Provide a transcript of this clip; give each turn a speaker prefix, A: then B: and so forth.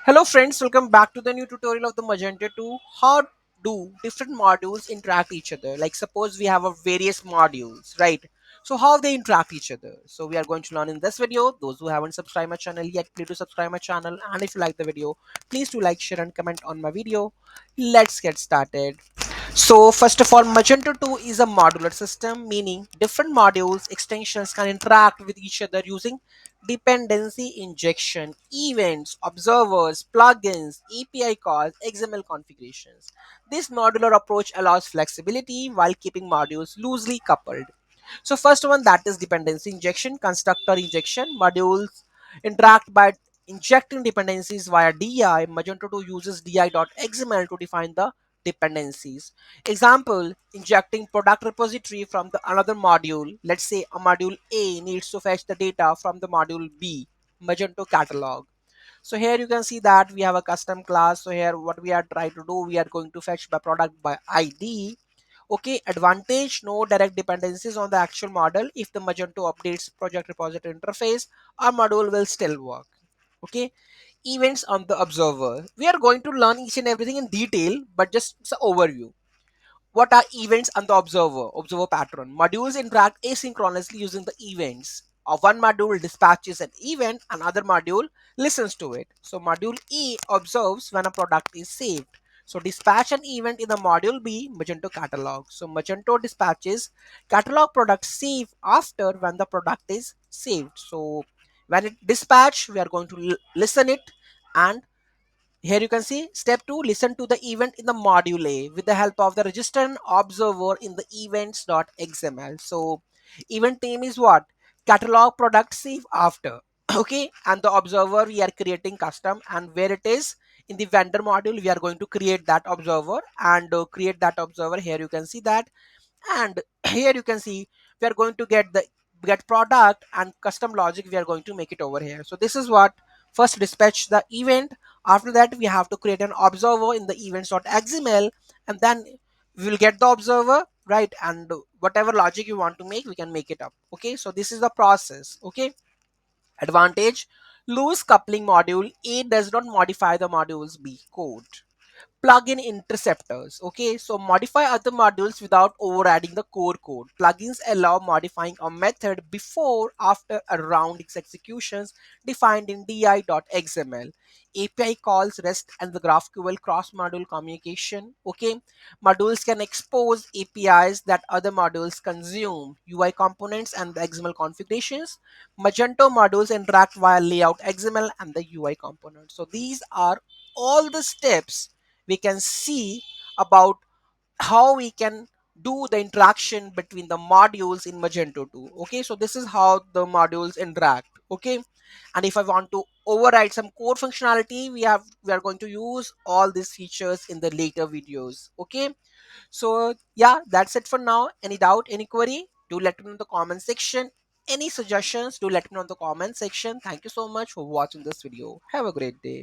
A: Hello friends, welcome back to the new tutorial of the Magento 2. How do different modules interact each other? Like suppose we have a various modules, right? So how they interact each other? So we are going to learn in this video. Those who haven't subscribed my channel yet, please do subscribe my channel. And if you like the video, please do like, share and comment on my video. Let's get started. So first of all, Magento 2 is a modular system, meaning different modules, extensions can interact with each other using dependency injection, events, observers, plugins, API calls, XML configurations. This modular approach allows flexibility while keeping modules loosely coupled. So first one, that is dependency injection, constructor injection. Modules interact by injecting dependencies via DI. Magento 2 uses di.xml to define the dependencies. Example, injecting product repository from the another module. Let's say a module A needs to fetch the data from the module B, Magento catalog. So here you can see that we have a custom class. So here what we are trying to do, we are going to fetch by product by ID. Okay, advantage, no direct dependencies on the actual model. If the Magento updates project repository interface, our module will still work. Okay, events on the observer. We are going to learn each and everything in detail, but just it's an overview. What are events on the observer pattern? Modules interact asynchronously using the events. One module dispatches an event, another module listens to it. So module E observes when a product is saved. So dispatch an event in the module B, Magento catalog. So Magento dispatches catalog product save after when the product is saved. So when it dispatch, we are going to listen it, and here you can see step 2, listen to the event in the module A with the help of the register and observer in the events.xml. So event name is what? Catalog product save after. Okay, and the observer we are creating custom, and where it is in the vendor module we are going to create that observer and create that observer. Here you can see that, and here you can see we are going to get product and custom logic we are going to make it over here. So this is what first dispatch the event. After that we have to create an observer in the events.xml, and then we will get the observer, right? And whatever logic you want to make, we can make it up. Okay, so this is the process. Okay, advantage, loose coupling. Module A does not modify the modules B code. Plugin interceptors. Okay, so modify other modules without overriding the core code. Plugins allow modifying a method before after around its executions defined in di.xml. API calls REST and the GraphQL cross module communication. Okay, modules can expose APIs that other modules consume. UI components and the XML configurations. Magento modules interact via layout XML and the UI components. So these are all the steps we can see about how we can do the interaction between the modules in Magento 2. Okay, so this is how the modules interact. Okay, and if I want to override some core functionality, we are going to use all these features in the later videos. Okay, so yeah, that's it for now. Any doubt, any query, do let me know in the comment section. Any suggestions, do let me know in the comment section. Thank you so much for watching this video. Have a great day.